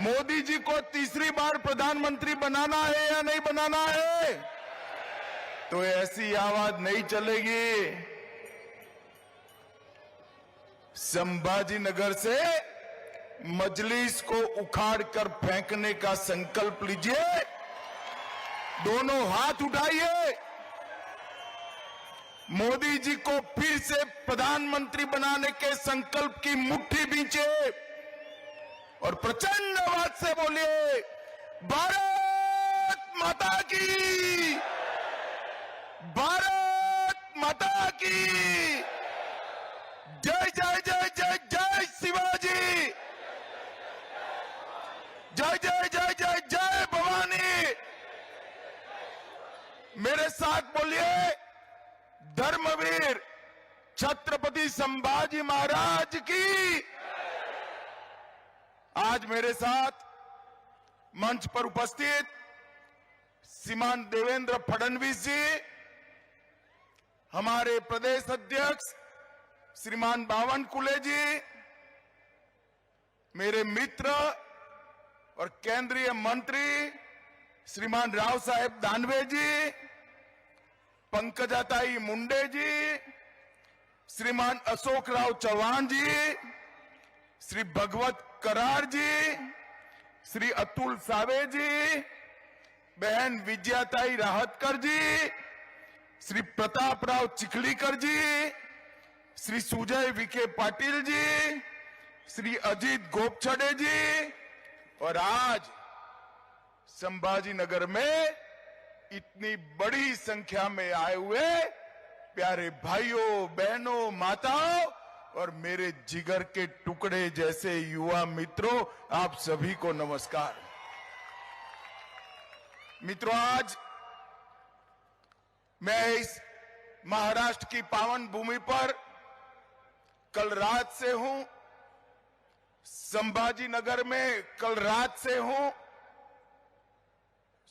मोदी जी को तीसरी बार प्रधानमंत्री बनाना है या नहीं बनाना है? तो ऐसी आवाज नहीं चलेगी। संभाजी नगर से मजलिस को उखाड़कर फेंकने का संकल्प लीजिए। दोनों हाथ उठाइए। मोदी जी को फिर से प्रधानमंत्री बनाने के संकल्प की मुट्ठी बींचे और प्रचंड आवाज से बोलिए, भारत माता की, भारत माता की जय जय जय जय जय शिवाजी, जय जय जय जय जय भवानी। मेरे साथ बोलिए, धर्मवीर छत्रपति संभाजी महाराज की। आज मेरे साथ मंच पर उपस्थित श्रीमान देवेंद्र फडणवीस जी, हमारे प्रदेश अध्यक्ष श्रीमान बावनकुले जी, मेरे मित्र और केंद्रीय मंत्री श्रीमान राव साहेब दानवे जी, पंकजाताई मुंडे जी, श्रीमान अशोक राव चौहान जी, श्री भगवत करार जी, श्री अतुल सावे जी, बहन विजयाताई राहतकर जी, श्री प्रताप राव चिखलीकर जी, श्री सुजय विखे पाटिल जी, श्री अजीत गोपछड़े जी, और आज संभाजी नगर में इतनी बड़ी संख्या में आए हुए प्यारे भाइयों बहनों माताओं और मेरे जिगर के टुकड़े जैसे युवा मित्रों, आप सभी को नमस्कार। मित्रों, आज मैं इस महाराष्ट्र की पावन भूमि पर कल रात से हूं, संभाजी नगर में कल रात से हूं।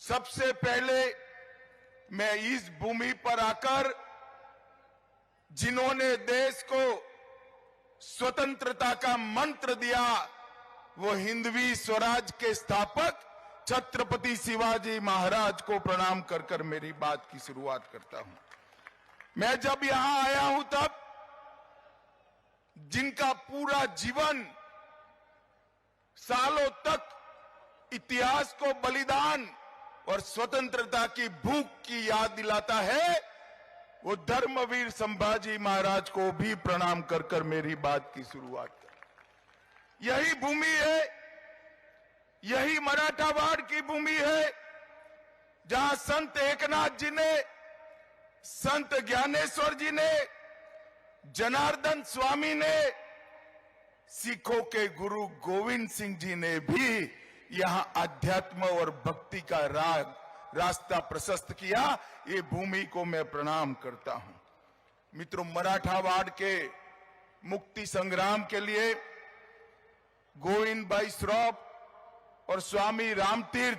सबसे पहले मैं इस भूमि पर आकर जिन्होंने देश को स्वतंत्रता का मंत्र दिया, वो हिंदवी स्वराज के स्थापक छत्रपति शिवाजी महाराज को प्रणाम कर कर मेरी बात की शुरुआत करता हूं। मैं जब यहां आया हूं तब जिनका पूरा जीवन सालों तक इतिहास को बलिदान और स्वतंत्रता की भूख की याद दिलाता है, वो धर्मवीर संभाजी महाराज को भी प्रणाम कर कर मेरी बात की शुरुआत कर। यही भूमि है, यही मराठावाड़ की भूमि है, जहां संत एकनाथ जी ने, संत ज्ञानेश्वर जी ने, जनार्दन स्वामी ने, सिखों के गुरु गोविंद सिंह जी ने भी यहां अध्यात्म और भक्ति का रास्ता प्रशस्त किया। ये भूमि को मैं प्रणाम करता हूं। मित्रों, मराठावाड़ के मुक्ति संग्राम के लिए गोविंद भाई श्रॉफ और स्वामी रामतीर्थ,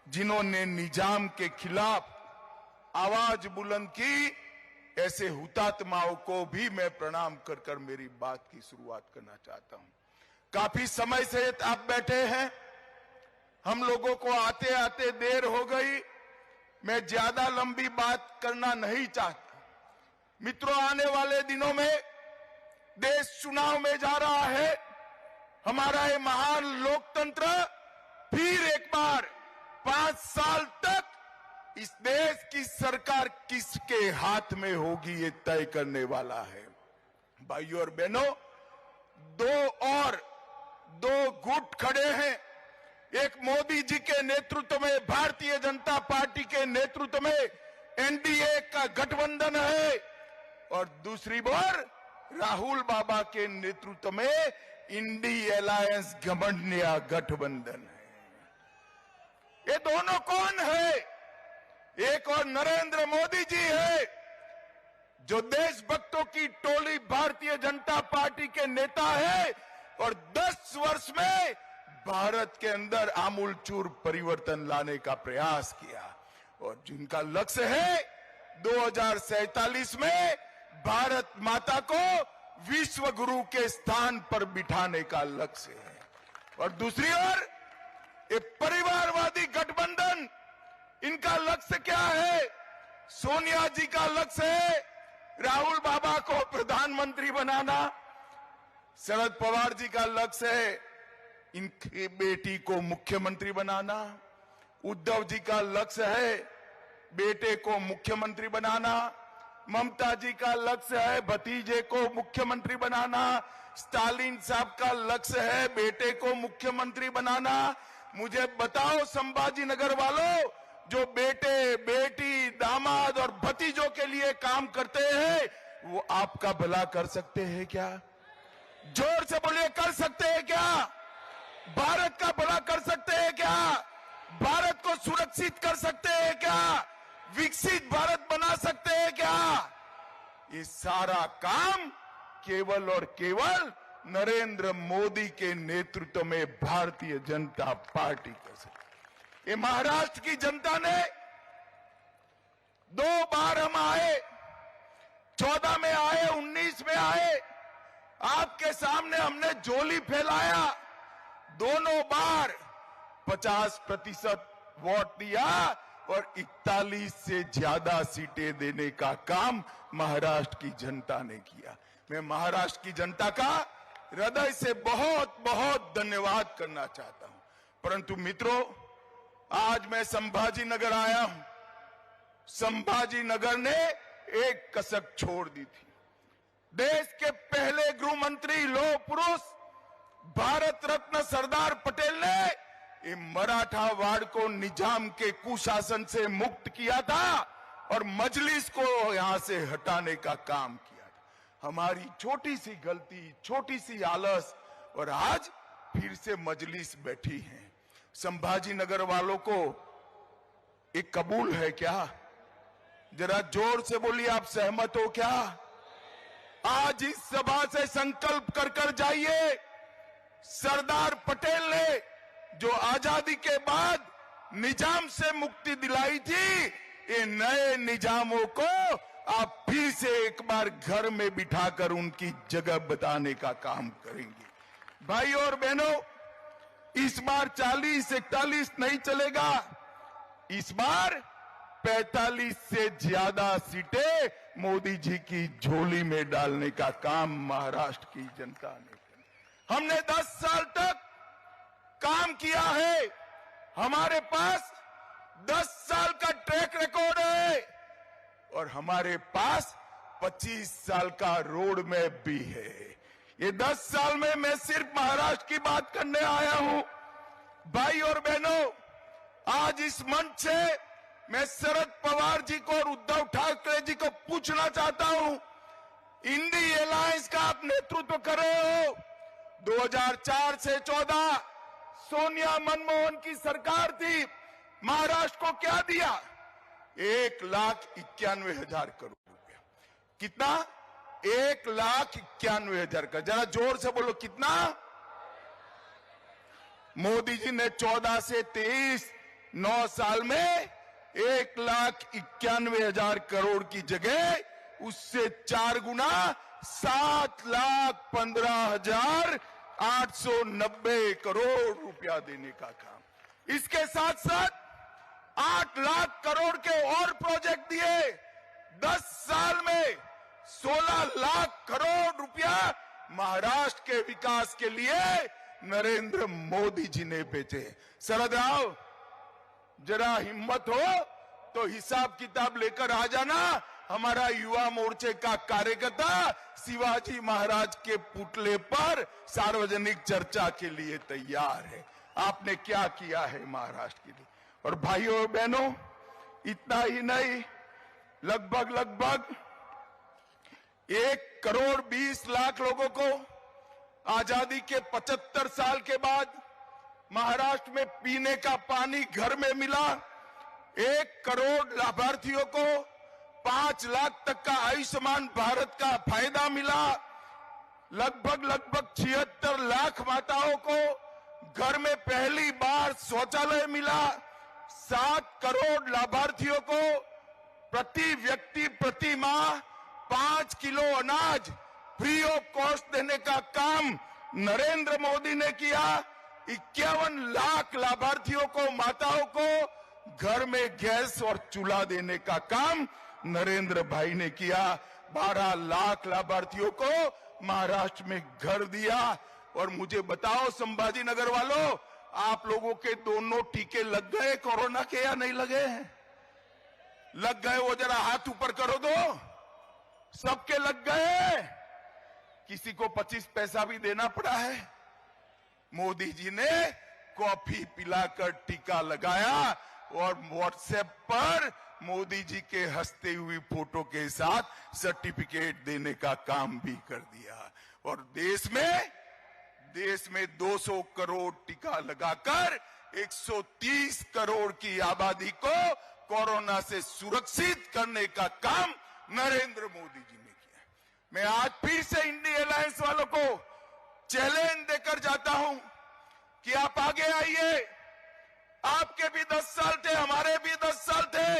जिन्होंने निजाम के खिलाफ आवाज बुलंद की, ऐसे हुतात्माओं को भी मैं प्रणाम कर कर मेरी बात की शुरुआत करना चाहता हूं। काफी समय से आप बैठे हैं, हम लोगों को आते आते देर हो गई, मैं ज्यादा लंबी बात करना नहीं चाहता। मित्रों, आने वाले दिनों में देश चुनाव में जा रहा है। हमारा ये महान लोकतंत्र फिर एक बार 5 साल तक इस देश की सरकार किसके हाथ में होगी, ये तय करने वाला है। भाइयों और बहनों, दो गुट खड़े हैं। एक मोदी जी के नेतृत्व में, भारतीय जनता पार्टी के नेतृत्व में एनडीए का गठबंधन है, और दूसरी ओर राहुल बाबा के नेतृत्व में इंडी अलायंस गठबंधन है। ये दोनों कौन है? एक और नरेंद्र मोदी जी है, जो देशभक्तों की टोली भारतीय जनता पार्टी के नेता है और 10 वर्ष में भारत के अंदर आमूलचूर परिवर्तन लाने का प्रयास किया, और जिनका लक्ष्य है 2047 में भारत माता को विश्व गुरु के स्थान पर बिठाने का लक्ष्य है। और दूसरी ओर ये परिवारवादी गठबंधन, इनका लक्ष्य क्या है? सोनिया जी का लक्ष्य है राहुल बाबा को प्रधानमंत्री बनाना, शरद पवार जी का लक्ष्य है इनकी बेटी को मुख्यमंत्री बनाना, उद्धव जी का लक्ष्य है बेटे को मुख्यमंत्री बनाना, ममता जी का लक्ष्य है भतीजे को मुख्यमंत्री बनाना, स्टालिन साहब का लक्ष्य है बेटे को मुख्यमंत्री बनाना। मुझे बताओ संभाजी नगर वालों, जो बेटे, बेटी, दामाद और भतीजों के लिए काम करते हैं वो आपका भला कर सकते हैं क्या? जोर से बोलिए, कर सकते हैं क्या? भारत का भला कर सकते हैं क्या? भारत को सुरक्षित कर सकते हैं क्या? विकसित भारत बना सकते हैं क्या? ये सारा काम केवल और केवल नरेंद्र मोदी के नेतृत्व में भारतीय जनता पार्टी कर सकती। ये महाराष्ट्र की जनता ने 2 बार हम आए, 14 में आए, 19 में आए, आपके सामने हमने झोली फैलाया, दोनों बार 50% वोट दिया और 41 से ज्यादा सीटें देने का काम महाराष्ट्र की जनता ने किया। मैं महाराष्ट्र की जनता का हृदय से बहुत बहुत धन्यवाद करना चाहता हूं। परंतु मित्रों, आज मैं संभाजी नगर आया हूं। संभाजी नगर ने एक कसक छोड़ दी थी। देश के पहले गृह मंत्री, लौह पुरुष, भारत रत्न सरदार पटेल ने ये मराठा वाड़ को निजाम के कुशासन से मुक्त किया था और मजलिस को यहां से हटाने का काम किया था। हमारी छोटी सी गलती, छोटी सी आलस, और आज फिर से मजलिस बैठी है। संभाजी नगर वालों को एक कबूल है क्या? जरा जोर से बोलिए, आप सहमत हो क्या? आज इस सभा से संकल्प कर कर जाइए, सरदार पटेल ने जो आजादी के बाद निजाम से मुक्ति दिलाई थी, ये नए निजामों को आप फिर से एक बार घर में बिठाकर उनकी जगह बताने का काम करेंगे। भाई और बहनों, इस बार 40-41 नहीं चलेगा, इस बार 45 से ज्यादा सीटें मोदी जी की झोली में डालने का काम महाराष्ट्र की जनता ने किया। हमने 10 साल तक काम किया है, हमारे पास 10 साल का ट्रैक रिकॉर्ड है और हमारे पास 25 साल का रोड मैप भी है। ये 10 साल में मैं सिर्फ महाराष्ट्र की बात करने आया हूं। भाई और बहनों, आज इस मंच से मैं शरद पवार जी को और उद्धव ठाकरे जी को पूछना चाहता हूं, इंडी अलायंस का आप नेतृत्व कर रहे हो। 2004 से 14 सोनिया मनमोहन की सरकार थी, महाराष्ट्र को क्या दिया? 1,91,000 करोड़ रुपया। कितना? 1,91,000 का। जरा जोर से बोलो, कितना? मोदी जी ने 14 से 23 9 साल में 1,91,000 करोड़ की जगह उससे 4 गुना 7,15,890 करोड़ रुपया देने का काम। इसके साथ साथ 8 लाख करोड़ के और प्रोजेक्ट दिए। 10 साल में 16 लाख करोड़ रुपया महाराष्ट्र के विकास के लिए नरेंद्र मोदी जी ने भेजे। शरद राव, जरा हिम्मत हो तो हिसाब किताब लेकर आ जाना। हमारा युवा मोर्चे का कार्यकर्ता शिवाजी महाराज के पुतले पर सार्वजनिक चर्चा के लिए तैयार है। आपने क्या किया है महाराष्ट्र के लिए? और भाइयों और बहनों, इतना ही नहीं, लगभग 1,20,00,000 लोगों को आजादी के 75 साल के बाद महाराष्ट्र में पीने का पानी घर में मिला। 1 करोड़ लाभार्थियों को 5 लाख तक का आयुष्मान भारत का फायदा मिला। लगभग 76 लाख माताओं को घर में पहली बार शौचालय मिला। 7 करोड़ लाभार्थियों को प्रति व्यक्ति प्रति माह 5 किलो अनाज फ्री ऑफ कॉस्ट देने का काम नरेंद्र मोदी ने किया। 51 लाख लाभार्थियों को, माताओं को घर में गैस और चूल्हा देने का काम नरेंद्र भाई ने किया। 12 लाख लाभार्थियों को महाराष्ट्र में घर दिया। और मुझे बताओ संभाजी नगर वालों, आप लोगों के दोनों टीके लग गए कोरोना के या नहीं लगे हैं? लग गए? वो जरा हाथ ऊपर करो दो। सबके लग गए? किसी को 25 पैसा भी देना पड़ा है? मोदी जी ने कॉफी पिलाकर टीका लगाया और व्हाट्सएप पर मोदी जी के हंसते हुई फोटो के साथ सर्टिफिकेट देने का काम भी कर दिया। और देश में 200 करोड़ टीका लगाकर 130 करोड़ की आबादी को कोरोना से सुरक्षित करने का काम नरेंद्र मोदी जी ने किया। मैं आज फिर से इंडिया अलायंस वालों को चैलेंज देकर जाता हूं कि आप आगे आइए। आपके भी 10 साल थे, हमारे भी 10 साल थे।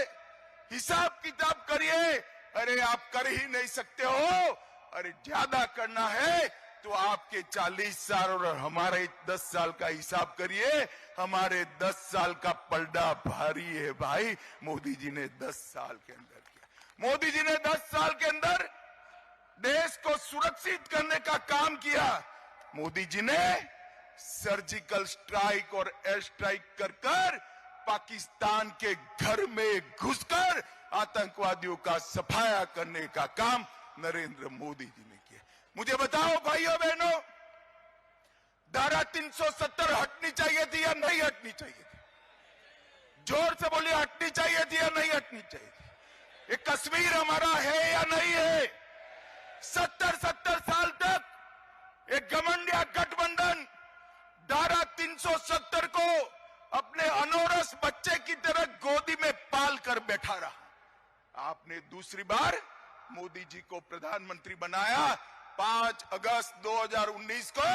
हिसाब किताब करिए। अरे आप कर ही नहीं सकते हो, अरे ज्यादा करना है तो आपके 40 साल और हमारे 10 साल का हिसाब करिए। हमारे 10 साल का पलड़ा भारी है भाई। मोदी जी ने 10 साल के अंदर किया। मोदी जी ने 10 साल के अंदर देश को सुरक्षित करने का काम किया। मोदी जी ने सर्जिकल स्ट्राइक और एयर स्ट्राइक कर पाकिस्तान के घर में घुसकर आतंकवादियों का सफाया करने का काम नरेंद्र मोदी जी ने किया। मुझे बताओ भाइयों बहनों, धारा 370 हटनी चाहिए थी या नहीं हटनी चाहिए थी? जोर से बोलिए, हटनी चाहिए थी या नहीं हटनी चाहिए थी? ये कश्मीर हमारा है या नहीं है? 70 साल तक एक घमंडिया गठबंधन धारा 370 को अपने अनोरस बच्चे की तरह गोदी में पाल कर बैठा रहा। आपने दूसरी बार मोदी जी को प्रधानमंत्री बनाया। 5 अगस्त 2019 को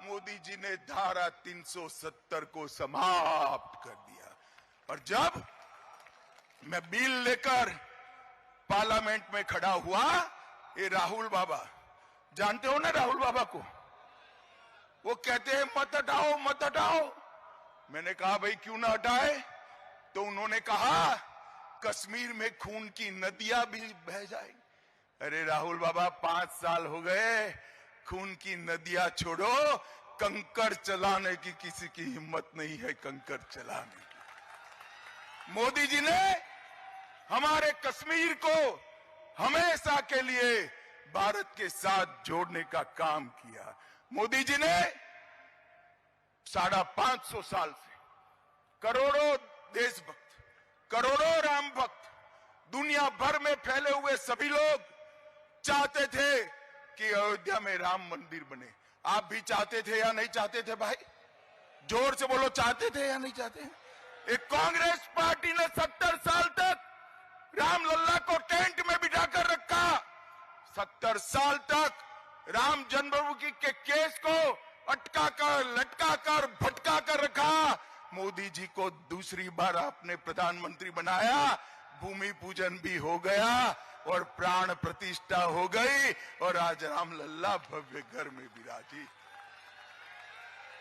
मोदी जी ने धारा 370 को समाप्त कर दिया। और जब मैं बिल लेकर पार्लियामेंट में खड़ा हुआ, ये राहुल बाबा, जानते हो ना राहुल बाबा को, वो कहते हैं मत हटाओ मत हटाओ। मैंने कहा भाई क्यों ना हटाए? तो उन्होंने कहा कश्मीर में खून की नदियां भी बह जाएंगी। अरे राहुल बाबा, 5 साल हो गए, खून की नदियां छोड़ो, कंकड़ चलाने की किसी की हिम्मत नहीं है। कंकड़ चलाने की मोदी जी ने हमारे कश्मीर को हमेशा के लिए भारत के साथ जोड़ने का काम किया। मोदी जी ने 550 साल से करोड़ों देशभक्त, करोड़ों राम भक्त, दुनिया भर में फैले हुए सभी लोग चाहते थे कि अयोध्या में राम मंदिर बने। आप भी चाहते थे या नहीं चाहते थे भाई? जोर से बोलो, चाहते थे या नहीं चाहते? एक कांग्रेस पार्टी ने 70 साल तक रामलल्ला को टेंट में बिठाकर रखा। 70 साल तक राम जन्मभूमि के केस को अटका कर, लटका कर, भटका कर रखा। मोदी जी को दूसरी बार आपने प्रधानमंत्री बनाया, भूमि पूजन भी हो गया और प्राण प्रतिष्ठा हो गई और आज रामलल्ला भव्य घर में विराजी।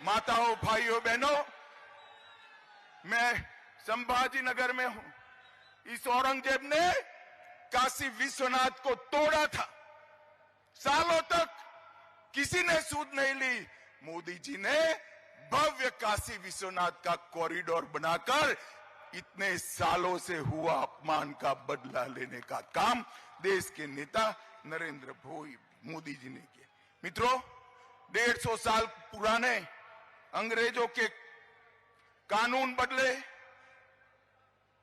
माताओं, भाइयों, बहनों, मैं संभाजी नगर में हूं। इस औरंगजेब ने काशी विश्वनाथ को तोड़ा था। सालों तक किसी ने सूद नहीं ली। मोदी जी ने भव्य काशी विश्वनाथ का कॉरिडोर बनाकर इतने सालों से हुआ अपमान का बदला लेने का काम देश के नेता नरेंद्र भाई मोदी जी ने किया। मित्रों, 150 साल पुराने अंग्रेजों के कानून बदले,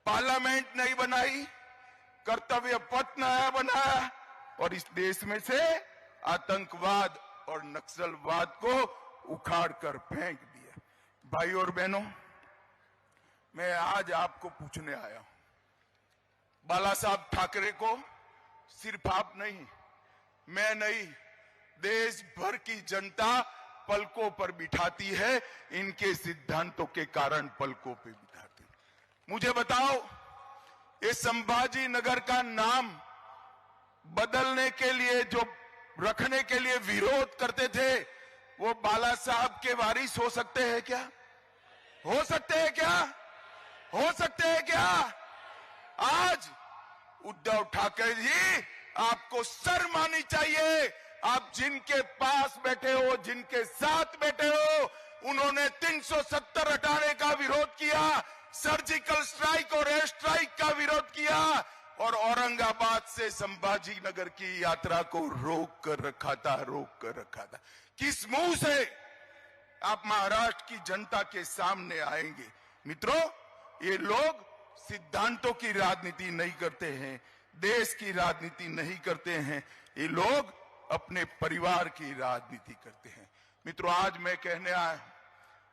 पार्लियामेंट नहीं बनाई, कर्तव्य पथ नया बनाया और इस देश में से आतंकवाद और नक्सलवाद को उखाड़ कर फेंक दिया। भाइयों और बहनों, मैं आज आपको पूछने आया हूं, बाला साहब ठाकरे को सिर्फ आप नहीं, मैं नहीं, देश भर की जनता पलकों पर बिठाती है। इनके सिद्धांतों के कारण पलकों पे बिठाती है। मुझे बताओ, ये संभाजी नगर का नाम बदलने के लिए, जो रखने के लिए विरोध करते थे, वो बाला साहब के वारिस हो सकते हैं क्या? हो सकते हैं क्या? हो सकते हैं क्या? आज उद्धव ठाकरे जी, आपको शर्म आनी चाहिए। आप जिनके पास बैठे हो, जिनके साथ बैठे हो, उन्होंने 370 हटाने का विरोध किया, सर्जिकल स्ट्राइक और एयर स्ट्राइक का विरोध किया और औरंगाबाद से संभाजी नगर की यात्रा को रोक कर रखा था। किस मुंह से आप महाराष्ट्र की जनता के सामने आएंगे? मित्रों, ये लोग सिद्धांतों की राजनीति नहीं करते हैं, देश की राजनीति नहीं करते हैं, ये लोग अपने परिवार की राजनीति करते हैं। मित्रों, आज मैं कहने आया,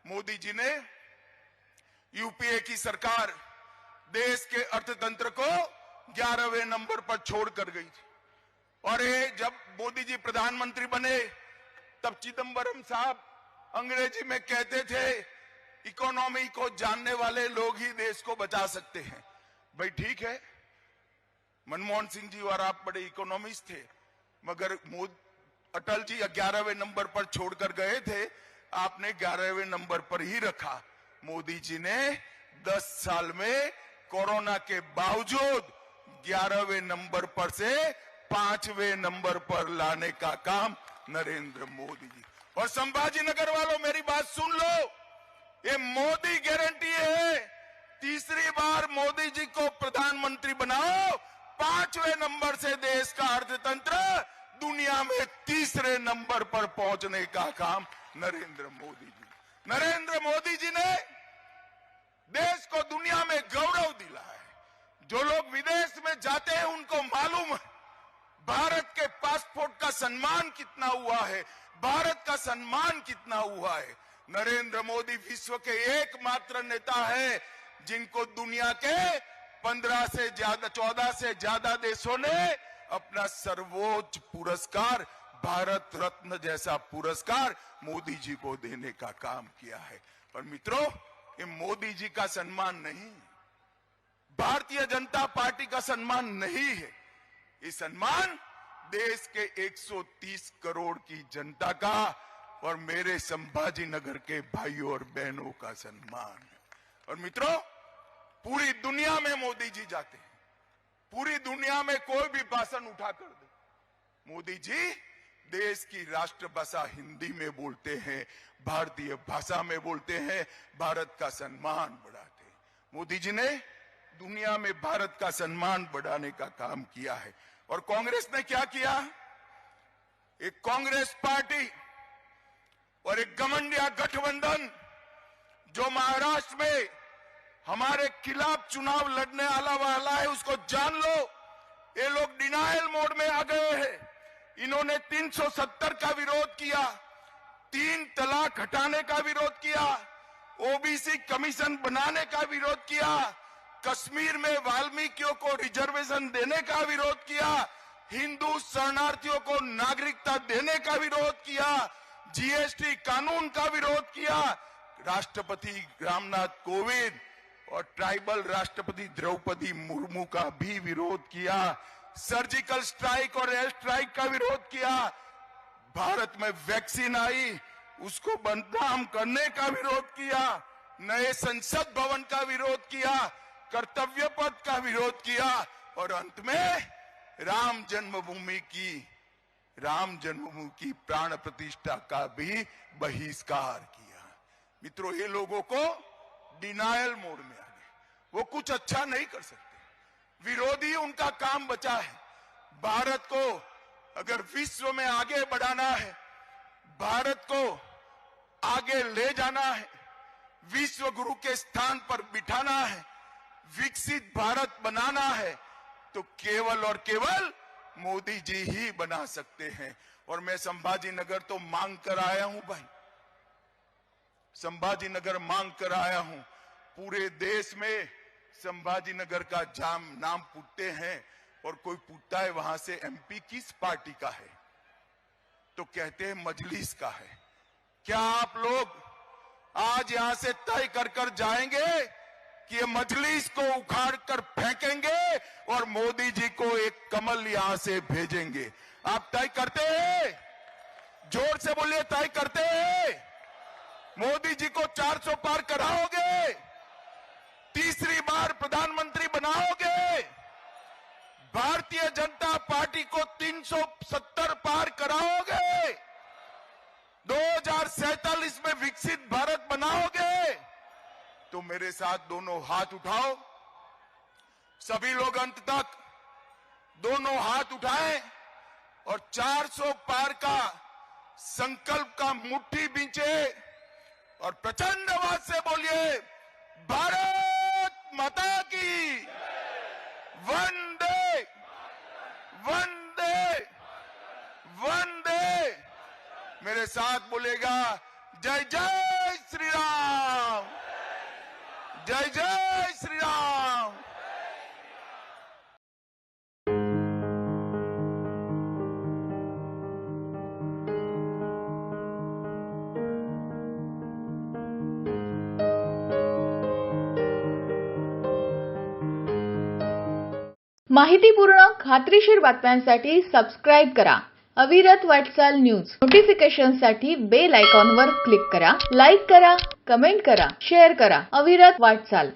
मोदी जी ने यूपीए की सरकार देश के अर्थतंत्र को 11वें नंबर पर छोड़कर गई थी। और ये जब मोदी जी प्रधानमंत्री बने तब चिदंबरम साहब अंग्रेजी में कहते थे, इकोनॉमी को जानने वाले लोग ही देश को बचा सकते हैं। भाई ठीक है, मनमोहन सिंह जी और आप बड़े इकोनॉमिस्ट थे, मगर अटल जी 11वें नंबर पर छोड़कर गए थे, आपने 11वें नंबर पर ही रखा। मोदी जी ने 10 साल में कोरोना के बावजूद 11वें नंबर पर से 5वें नंबर पर लाने का काम नरेंद्र मोदी जी। और संभाजी नगर वालों, मेरी बात सुन लो, ये मोदी गारंटी है, तीसरी बार मोदी जी को प्रधानमंत्री बनाओ, 5वें नंबर से देश का अर्थतंत्र दुनिया में तीसरे नंबर पर पहुंचने का काम नरेंद्र मोदी जी। नरेंद्र मोदी जी ने देश को दुनिया में गौरव दिला है। जो लोग विदेश में जाते हैं उनको मालूम है भारत के पासपोर्ट का सम्मान कितना हुआ है, भारत का सम्मान कितना हुआ है। नरेंद्र मोदी विश्व के एकमात्र नेता है जिनको दुनिया के 14 से ज्यादा देशों ने अपना सर्वोच्च पुरस्कार, भारत रत्न जैसा पुरस्कार मोदी जी को देने का काम किया है। और मित्रों, ये मोदी जी का सम्मान नहीं, भारतीय जनता पार्टी का सम्मान नहीं है, ये सम्मान देश के 130 करोड़ की जनता का और मेरे संभाजी नगर के भाइयों और बहनों का सम्मान है। और मित्रों, पूरी दुनिया में मोदी जी जाते हैं, पूरी दुनिया में कोई भी भाषण उठा कर दे, मोदी जी देश की राष्ट्रभाषा हिंदी में बोलते हैं, भारतीय भाषा में बोलते हैं, भारत का सम्मान बढ़ाते हैं। मोदी जी ने दुनिया में भारत का सम्मान बढ़ाने का काम किया है। और कांग्रेस ने क्या किया? एक कांग्रेस पार्टी और एक घमंडिया गठबंधन जो महाराष्ट्र में हमारे खिलाफ चुनाव लड़ने वाला है, उसको जान लो, ये लोग डिनायल मोड में आ गए हैं। इन्होंने 370 का विरोध किया, 3 तलाक हटाने का विरोध किया, ओबीसी कमीशन बनाने का विरोध किया, कश्मीर में वाल्मीकियों को रिजर्वेशन देने का विरोध किया, हिंदू शरणार्थियों को नागरिकता देने का विरोध किया, जीएसटी कानून का विरोध किया, राष्ट्रपति रामनाथ कोविंद और ट्राइबल राष्ट्रपति द्रौपदी मुर्मू का भी विरोध किया, सर्जिकल स्ट्राइक और एयर स्ट्राइक का विरोध किया, भारत में वैक्सीन आई उसको बदनाम करने का विरोध किया, नए संसद भवन का विरोध किया, कर्तव्य पथ का विरोध किया और अंत में राम जन्मभूमि की प्राण प्रतिष्ठा का भी बहिष्कार किया। मित्रों, ये लोगों को डिनायल मोड में आ गए, वो कुछ अच्छा नहीं कर सकते, विरोधी उनका काम बचा है। भारत को अगर विश्व में आगे बढ़ाना है, भारत को आगे ले जाना है, विश्व गुरु के स्थान पर बिठाना है, विकसित भारत बनाना है, तो केवल और केवल मोदी जी ही बना सकते हैं। और मैं संभाजी नगर तो मांग कर आया हूं भाई, संभाजी नगर मांग कर आया हूं। पूरे देश में संभाजी नगर का नाम पूछते हैं और कोई पूछता है वहां से एमपी किस पार्टी का है, तो कहते हैं मजलिस का है। क्या आप लोग आज यहां से तय कर जाएंगे कि ये मजलिस को उखाड़ कर फेंकेंगे और मोदी जी को एक कमल यहां से भेजेंगे? आप तय करते हैं? जोर से बोलिए, तय करते हैं। मोदी जी को 400 पार कराओगे? तीसरी बार प्रधानमंत्री बनाओगे? भारतीय जनता पार्टी को 370 पार कराओगे? 2047 में विकसित भारत बनाओगे? तो मेरे साथ दोनों हाथ उठाओ। सभी लोग अंत तक दोनों हाथ उठाएं और 400 पार का संकल्प का मुट्ठी बींचे और प्रचंड आवाज से बोलिए, भारत माता की वंदे वंदे वंदे। मेरे साथ बोलेगा, जय जय श्री राम, जय जय श्री राम। माहितीपूर्ण खात्रीशीर बातम्यांसाठी सबस्क्राइब करा अविरत वाटचाल न्यूज। नोटिफिकेशनसाठी बेल आयकॉनवर क्लिक करा। लाईक करा, कमेंट करा, शेअर करा। अविरत वाटचाल।